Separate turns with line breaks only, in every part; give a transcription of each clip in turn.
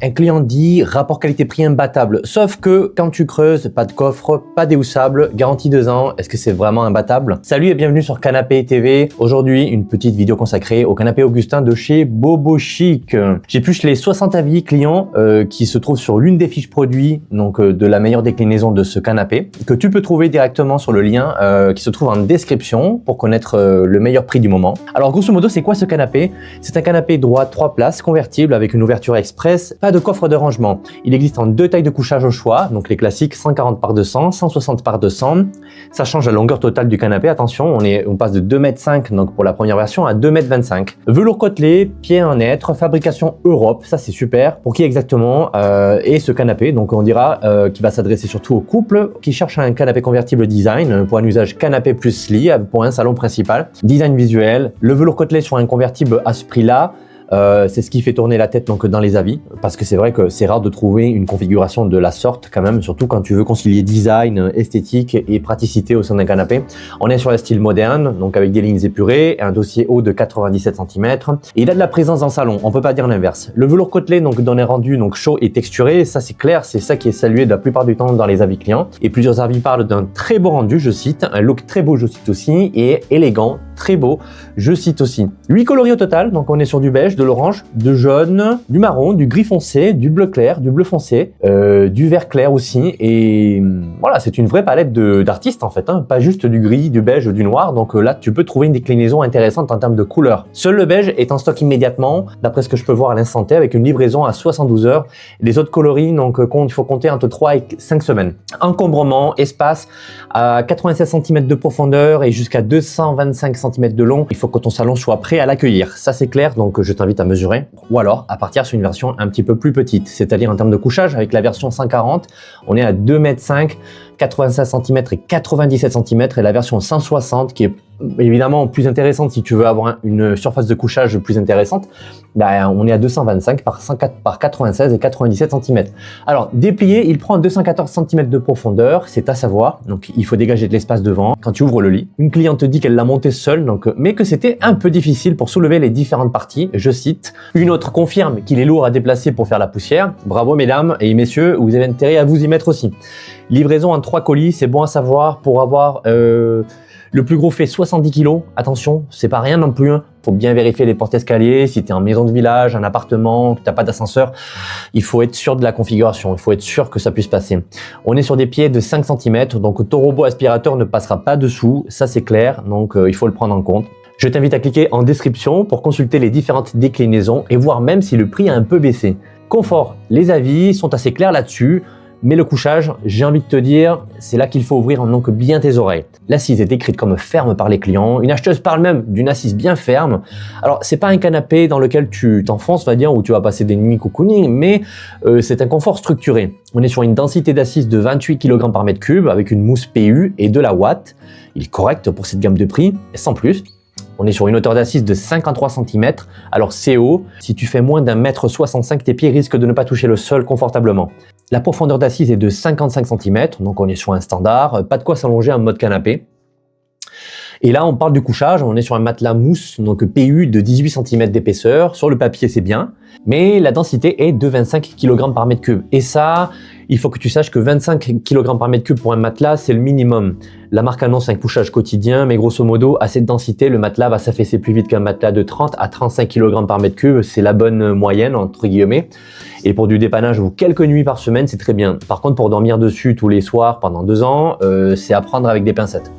Un client dit rapport qualité-prix imbattable, sauf que quand tu creuses, pas de coffre, pas déhoussable, garantie 2 ans, est-ce que c'est vraiment imbattable? Salut et bienvenue sur Canapé TV. Aujourd'hui, une petite vidéo consacrée au canapé Augustin de chez Bobo Chic. J'épluche les 60 avis clients qui se trouvent sur l'une des fiches produits donc de la meilleure déclinaison de ce canapé, que tu peux trouver directement sur le lien qui se trouve en description pour connaître le meilleur prix du moment. Alors grosso modo, c'est quoi ce canapé? C'est un canapé droit 3 places, convertible avec une ouverture express. Pas de coffre de rangement. Il existe en 2 tailles de couchage au choix, donc les classiques 140 par 200, 160 par 200. Ça change la longueur totale du canapé. Attention, on passe de 2,5 m donc pour la première version à 2,25 m. Velours côtelé, pied en être, fabrication Europe, ça c'est super. Pour qui exactement est ce canapé? Donc on dira qu'il va s'adresser surtout aux couples qui cherchent un canapé convertible design pour un usage canapé plus lit pour un salon principal. Design visuel, le velours côtelé sur un convertible à ce prix-là. C'est ce qui fait tourner la tête donc dans les avis, parce que c'est vrai que c'est rare de trouver une configuration de la sorte quand même, surtout quand tu veux concilier design, esthétique et praticité au sein d'un canapé. On est sur un style moderne, donc avec des lignes épurées, un dossier haut de 97 cm. Et il a de la présence dans le salon, on peut pas dire l'inverse. Le velours côtelé donc donne un rendu donc chaud et texturé, ça c'est clair, c'est ça qui est salué de la plupart du temps dans les avis clients. Et plusieurs avis parlent d'un très beau rendu, je cite, un look très beau, je cite aussi, et élégant, très beau, je cite aussi. 8 coloris au total, donc on est sur du beige, de l'orange, de jaune, du marron, du gris foncé, du bleu clair, du bleu foncé, du vert clair aussi. Et voilà, c'est une vraie palette d'artistes en fait, hein, pas juste du gris, du beige, du noir. Donc là, tu peux trouver une déclinaison intéressante en termes de couleurs. Seul le beige est en stock immédiatement, d'après ce que je peux voir à l'instant T, avec une livraison à 72 heures. Les autres coloris, donc il faut compter entre 3 et 5 semaines. Encombrement, espace à 96 cm de profondeur et jusqu'à 225 cm de long. Il faut que ton salon soit prêt à l'accueillir. Ça c'est clair, donc je t'invite à mesurer. Ou alors à partir sur une version un petit peu plus petite, c'est-à-dire en termes de couchage, avec la version 140, on est à 2,5 m, 85 cm et 97 cm, et la version 160 qui est évidemment plus intéressante si tu veux avoir une surface de couchage plus intéressante, bah, on est à 225 par 104 par 96 et 97 cm. Alors déplié, il prend 214 cm de profondeur, c'est à savoir, donc il faut dégager de l'espace devant quand tu ouvres le lit. Une cliente te dit qu'elle l'a monté seule, donc, mais que c'était un peu difficile pour soulever les différentes parties, je cite. Une autre confirme qu'il est lourd à déplacer pour faire la poussière. Bravo mesdames et messieurs, vous avez intérêt à vous y mettre aussi. Livraison en 3 colis, c'est bon à savoir pour avoir... Le plus gros fait 70 kg, attention, c'est pas rien non plus, hein. Faut bien vérifier les portes-escaliers, si tu es en maison de village, un appartement, que tu n'as pas d'ascenseur, il faut être sûr de la configuration, il faut être sûr que ça puisse passer. On est sur des pieds de 5 cm, donc ton robot aspirateur ne passera pas dessous, ça c'est clair, donc il faut le prendre en compte. Je t'invite à cliquer en description pour consulter les différentes déclinaisons et voir même si le prix a un peu baissé. Confort, les avis sont assez clairs là-dessus. Mais le couchage, j'ai envie de te dire, c'est là qu'il faut ouvrir donc bien tes oreilles. L'assise est décrite comme ferme par les clients. Une acheteuse parle même d'une assise bien ferme. Alors, c'est pas un canapé dans lequel tu t'enfonces, va dire, où tu vas passer des nuits cocooning, mais c'est un confort structuré. On est sur une densité d'assise de 28 kg par mètre cube avec une mousse PU et de la Watt. Il est correct pour cette gamme de prix, et sans plus. On est sur une hauteur d'assise de 53 cm, alors c'est haut. Si tu fais moins d'1,65 m, tes pieds risquent de ne pas toucher le sol confortablement. La profondeur d'assise est de 55 cm, donc on est sur un standard, pas de quoi s'allonger en mode canapé. Et là, on parle du couchage, on est sur un matelas mousse, donc PU de 18 cm d'épaisseur. Sur le papier, c'est bien, mais la densité est de 25 kg par mètre cube. Et ça, il faut que tu saches que 25 kg par mètre cube pour un matelas, c'est le minimum. La marque annonce un couchage quotidien, mais grosso modo, à cette densité, le matelas va s'affaisser plus vite qu'un matelas de 30 à 35 kg par mètre cube. C'est la bonne moyenne, entre guillemets. Et pour du dépannage ou quelques nuits par semaine, c'est très bien. Par contre, pour dormir dessus tous les soirs pendant 2 ans, c'est à prendre avec des pincettes.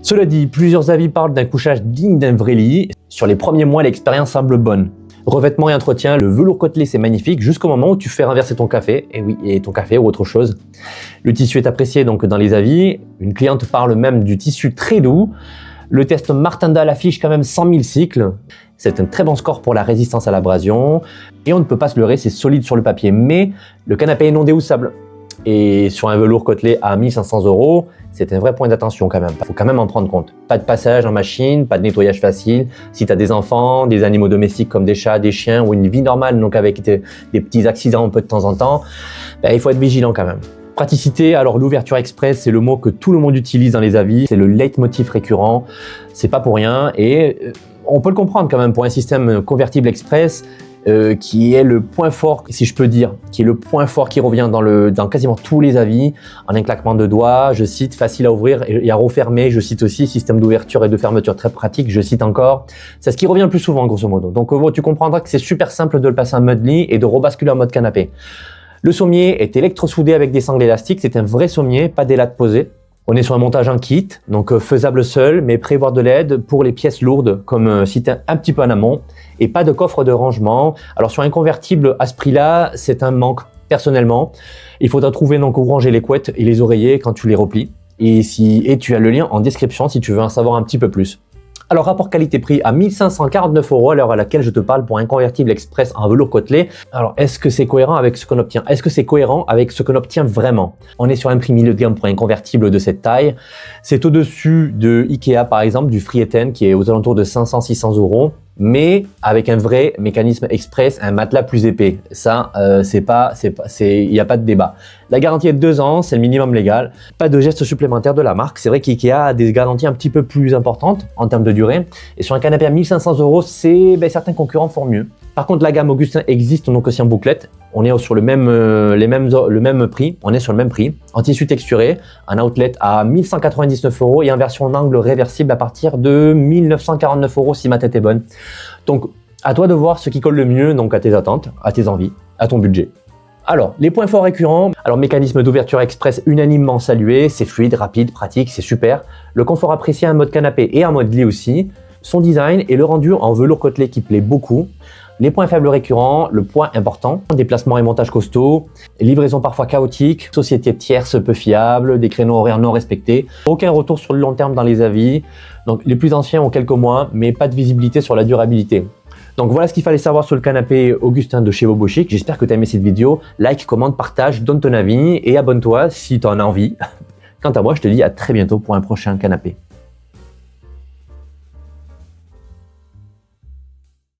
Cela dit, plusieurs avis parlent d'un couchage digne d'un vrai lit. Sur les premiers mois, l'expérience semble bonne. Revêtement et entretien, le velours côtelé c'est magnifique jusqu'au moment où tu fais renverser ton café, et oui, et ton café ou autre chose. Le tissu est apprécié donc dans les avis. Une cliente parle même du tissu très doux. Le test Martindale affiche quand même 100 000 cycles. C'est un très bon score pour la résistance à l'abrasion. Et on ne peut pas se leurrer, c'est solide sur le papier, mais le canapé est non déhoussable. Et sur un velours côtelé à 1 500 €, c'est un vrai point d'attention quand même. Il faut quand même en prendre compte. Pas de passage en machine, pas de nettoyage facile. Si tu as des enfants, des animaux domestiques comme des chats, des chiens ou une vie normale, donc avec des petits accidents un peu de temps en temps, il faut être vigilant quand même. Praticité, alors l'ouverture express, c'est le mot que tout le monde utilise dans les avis. C'est le leitmotiv récurrent. C'est pas pour rien et on peut le comprendre quand même pour un système convertible express. qui est le point fort, si je peux dire, qui est le point fort qui revient dans quasiment tous les avis. En un claquement de doigts, je cite, facile à ouvrir et à refermer. Je cite aussi système d'ouverture et de fermeture très pratique. Je cite encore. C'est ce qui revient le plus souvent, grosso modo. Donc, tu comprendras que c'est super simple de le passer en mode lit et de rebasculer en mode canapé. Le sommier est électrosoudé avec des sangles élastiques. C'est un vrai sommier, pas des lattes posées. On est sur un montage en kit, donc faisable seul, mais prévoir de l'aide pour les pièces lourdes, comme cité un petit peu en amont, et pas de coffre de rangement. Alors sur un convertible à ce prix-là, c'est un manque personnellement. Il faudra trouver donc où ranger les couettes et les oreillers quand tu les replies. Et tu as le lien en description si tu veux en savoir un petit peu plus. Alors, rapport qualité-prix à 1549 € à l'heure à laquelle je te parle pour un convertible express en velours côtelé. Alors, est-ce que c'est cohérent avec ce qu'on obtient? Est-ce que c'est cohérent avec ce qu'on obtient vraiment? On est sur un prix milieu de gamme pour un convertible de cette taille. C'est au-dessus de Ikea, par exemple, du Free-Eten qui est aux alentours de 500-600 €. Mais avec un vrai mécanisme express, un matelas plus épais. Ça, il n'y a pas de débat. La garantie est de 2 ans, c'est le minimum légal. Pas de geste supplémentaire de la marque. C'est vrai qu'IKEA a des garanties un petit peu plus importantes en termes de durée. Et sur un canapé à 1500 €, certains concurrents font mieux. Par contre, la gamme Augustin existe donc aussi en bouclette. On est sur le même prix. On est sur le même prix. En tissu texturé, un outlet à 1199 € et en version en angle réversible à partir de 1949 € si ma tête est bonne. Donc, à toi de voir ce qui colle le mieux donc à tes attentes, à tes envies, à ton budget. Alors, les points forts récurrents. Alors, mécanisme d'ouverture express unanimement salué. C'est fluide, rapide, pratique, c'est super. Le confort apprécié en mode canapé et en mode lit aussi. Son design et le rendu en velours côtelé qui plaît beaucoup. Les points faibles récurrents, le point important, déplacement et montage costaud, livraison parfois chaotique, société tierce peu fiable, des créneaux horaires non respectés, aucun retour sur le long terme dans les avis. Donc les plus anciens ont quelques mois, mais pas de visibilité sur la durabilité. Donc voilà ce qu'il fallait savoir sur le canapé Augustin de chez Bobo Chic. J'espère que tu as aimé cette vidéo. Like, commente, partage, donne ton avis et abonne-toi si tu en as envie. Quant à moi, je te dis à très bientôt pour un prochain canapé.